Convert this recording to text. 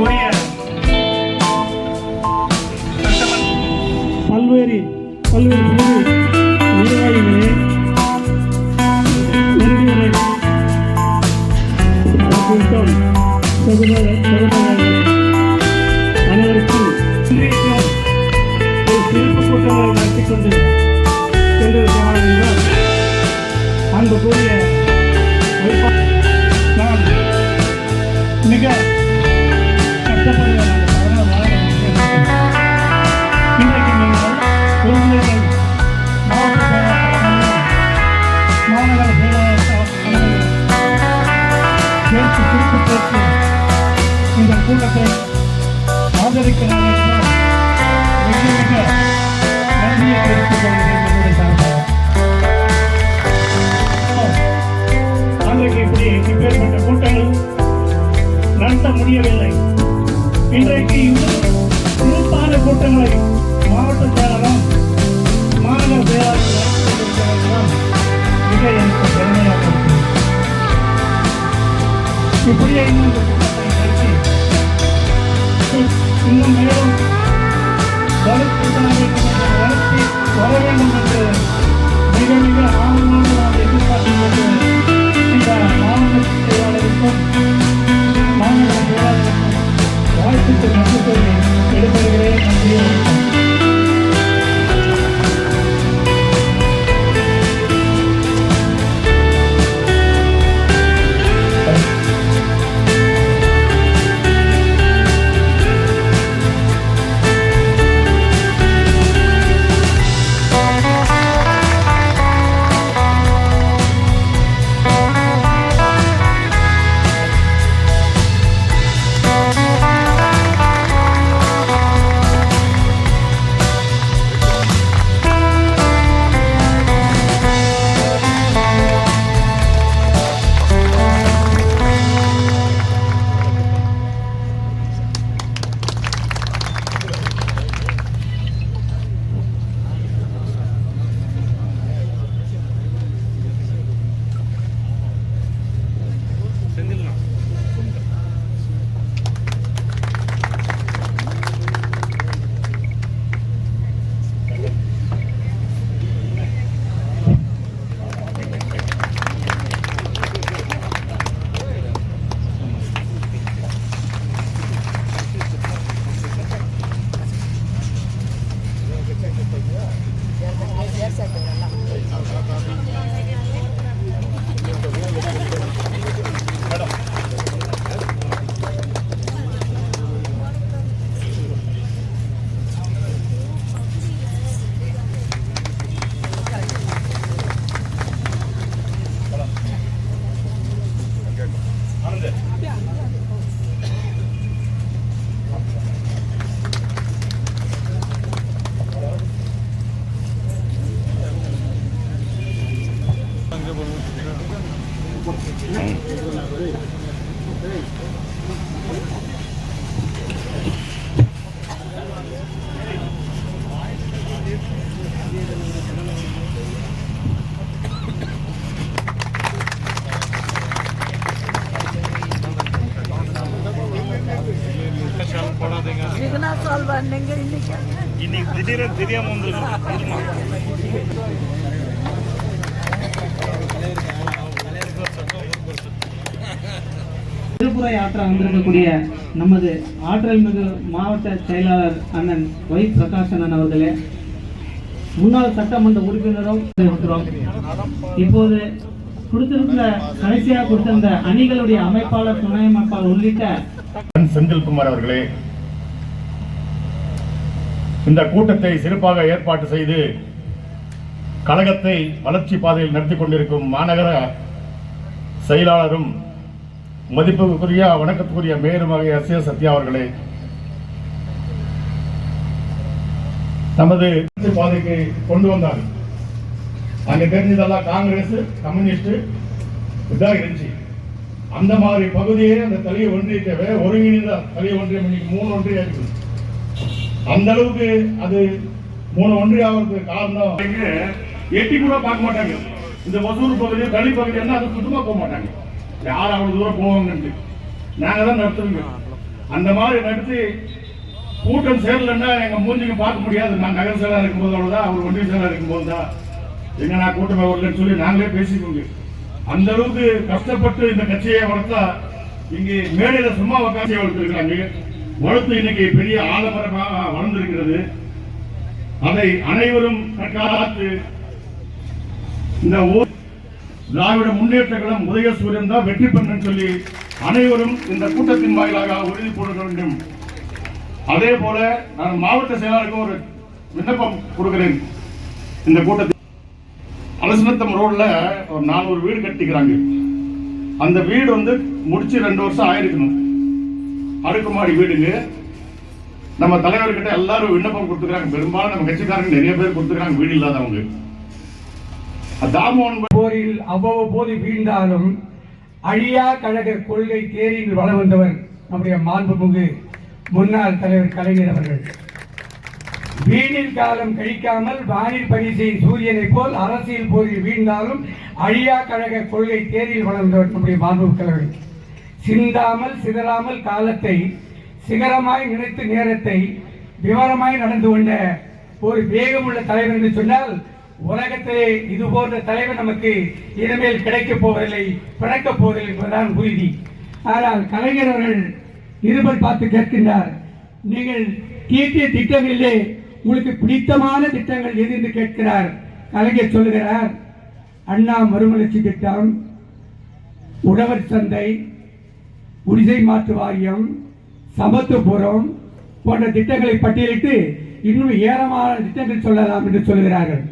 அன்புக்குரிய பல்வேறு நிர்வாகிகளே, அனைவருக்கும் சிறப்பு கூட்டங்களை நடத்தி கொண்டு சென்றிருக்கிறார் என்றால் அன்புக்குரிய நான் மிக கஷ்டப்படுகிறேன். இன்றைக்கு நீங்கள் குழந்தைகள் மாநகர சேர்த்து குறிப்பிட்டு இந்த கூட்டத்தை ஆதரிக்கிறார்கள் என்றால் மிக மிக நன்றியை தெரிவித்துக் கொள்கிறேன் என்னுடைய சார்பாக. அன்றைக்கு இப்படி இப்பேற்பட்ட கூட்டங்கள் நடத்த முடியவில்லை. இன்றைக்கு சிறப்பான கூட்டங்களை மாவட்ட செயலகம் மாநகர செயலாளர் மிக எனக்கு பெருமையாக இருக்கிறது. இப்படியே இன்னும் இந்த கூட்டத்தை நடத்தி இன்னும் மேலும் வளர்ச்சி வர வேண்டும் என்று மிக மிக ஆர்வமாக நான் எதிர்பார்த்துக் கொண்டு இந்த மாவட்ட செயலாளருக்கும் மாநகர செயலாளருக்கும் வாழ்த்துக்கள் நம்பிக்கை எடுப்படுகிறேன். நன்றி. இன்னைக்கு திடீர்னு தெரியாம திருப்புரை ஆற்ற வந்திருக்கக்கூடிய நமது ஆற்றல் மிகு மாவட்ட செயலாளர் அண்ணன் வை பிரகாஷன் அவர்களே, முன்னாள் சட்டமன்ற உறுப்பினரும் இருக்கிறோம். இப்போது கொடுத்திருந்த கடைசியாக கொடுத்திருந்த அணிகளுடைய அமைப்பாளர், துணை அமைப்பாளர் உள்ளிட்ட செந்தில்குமார் அவர்களே, இந்த கூட்டத்தை சிறப்பாக ஏற்பாடு செய்து கழகத்தை வளர்ச்சி பாதையில் நடத்தி கொண்டிருக்கும் மாநகர செயலாளரும் மதிப்புக்குரிய வணக்கத்துக்குரிய மேயருமாக எஸ் சத்யா அவர்களே, நமது பாதைக்கு கொண்டு வந்தார். அங்க தெரிஞ்சதெல்லாம் காங்கிரஸ், கம்யூனிஸ்ட் இதாக இருந்துச்சு. அந்த மாதிரி பகுதியே அந்த தலையை ஒன்றியத்தை ஒருங்கிணைந்த தலையை ஒன்றியம் இன்னைக்கு 3 ஒன்றியம் இருக்குது. அந்த அளவுக்கு அது 3 ஒன்றியம் ஆகிறதுக்கு காரணம் எட்டி கூட பார்க்க மாட்டாங்க. இந்த ஒசூர் பகுதி, தனி பகுதி என்ன அது சுத்தமா போக மாட்டாங்க. யார் அவ்வளவு தூரம் போவாங்கன்னு நாங்க தான் நடத்துறோங்க. அந்த மாதிரி நடத்தி கூட்டம் சேரலன்னா எங்க மூஞ்சிக்கு பார்க்க முடியாது. நான் நகர செயலாளர் இருக்கும்போது அவ்வளவுதான், அவர் ஒன்றிய செயலாளர் இருக்கும்போது தான் எங்க நான் கூட்டமே வரலன்னு சொல்லி நாங்களே பேசிக்கோங்க. அந்த அளவுக்கு கஷ்டப்பட்டு இந்த கட்சியை வளர்த்தா இங்கே மேடையில சும்மா உட்காந்து வளர்த்துருக்காங்க. வளர்த்து இன்னைக்கு பெரிய ஆலமரமாக வளர்ந்திருக்கிறது. அதை அனைவரும் காத்து இந்த ஊர் திராவிட முன்னேற்ற கழகம் உதயசூரியன் தான் வெற்றி பெறும் சொல்லி அனைவரும் இந்த கூட்டத்தின் வாயிலாக உறுதி போட வேண்டும். அதே போல நான் மாவட்ட செயலாளருக்கு ஒரு விண்ணப்பம் கொடுக்கிறேன். இந்த கூட்டத்தில் அலசனத்தம் ரோட்ல ஒரு 400 வீடு கட்டிக்கிறாங்க. அந்த வீடு வந்து முடிச்சு 2 வருஷம் ஆயிருக்கணும். அடுக்குமாடி வீடுங்க. நம்ம தலைவர்கிட்ட எல்லாரும் விண்ணப்பம் கொடுத்துக்கிறாங்க. பெரும்பாலும் நம்ம கட்சிக்காரங்க நிறைய பேர் கொடுத்துக்கிறாங்க வீடு இல்லாதவங்க. போரில் அவ்வப்போது வீழ்ந்தாலும் அழியா கழக கொள்கை தேரில் வளம் வந்தவர் நம்முடைய மாண்புமிகு முன்னாள் தலைவர் கலைஞர் அவர்கள். வீணில் காலம் கழிக்காமல் வானில் பணி செய்யும் சூரியனை போல் அரசியல் போரில் வீழ்ந்தாலும் அழியா கழக கொள்கை தேரில் வளர்ந்தவர் நம்முடைய மாண்புமிகு தலைவர். சிந்தாமல் சிதறாமல் காலத்தை சிகரமாய் நினைத்து நேரத்தை விவரமாய் நடந்து கொண்ட ஒரு வேகமுள்ள தலைவர் என்று சொன்னால் உலகத்திலே இது போன்ற தலைவர் நமக்கு இனிமேல் கிடைக்கப் போவதில்லை, பிறக்கப் போவதில்லை என்பதுதான் உறுதி. ஆனால் கலைஞர் அவர்கள் இருவர் பார்த்து கேட்கின்றார், நீங்கள் தீட்டிய திட்டங்களிலே உங்களுக்கு பிடித்தமான திட்டங்கள் எது என்று கேட்கிறார். கலைஞர் சொல்லுகிறார், அண்ணா மறுமலர்ச்சி திட்டம், உழவர் சந்தை, குடிசை மாற்று வாரியம், சமத்துவபுரம் போன்ற திட்டங்களை பட்டியலிட்டு இன்னும் ஏராளமான திட்டங்கள் சொல்லலாம் என்று சொல்கிறார்கள்.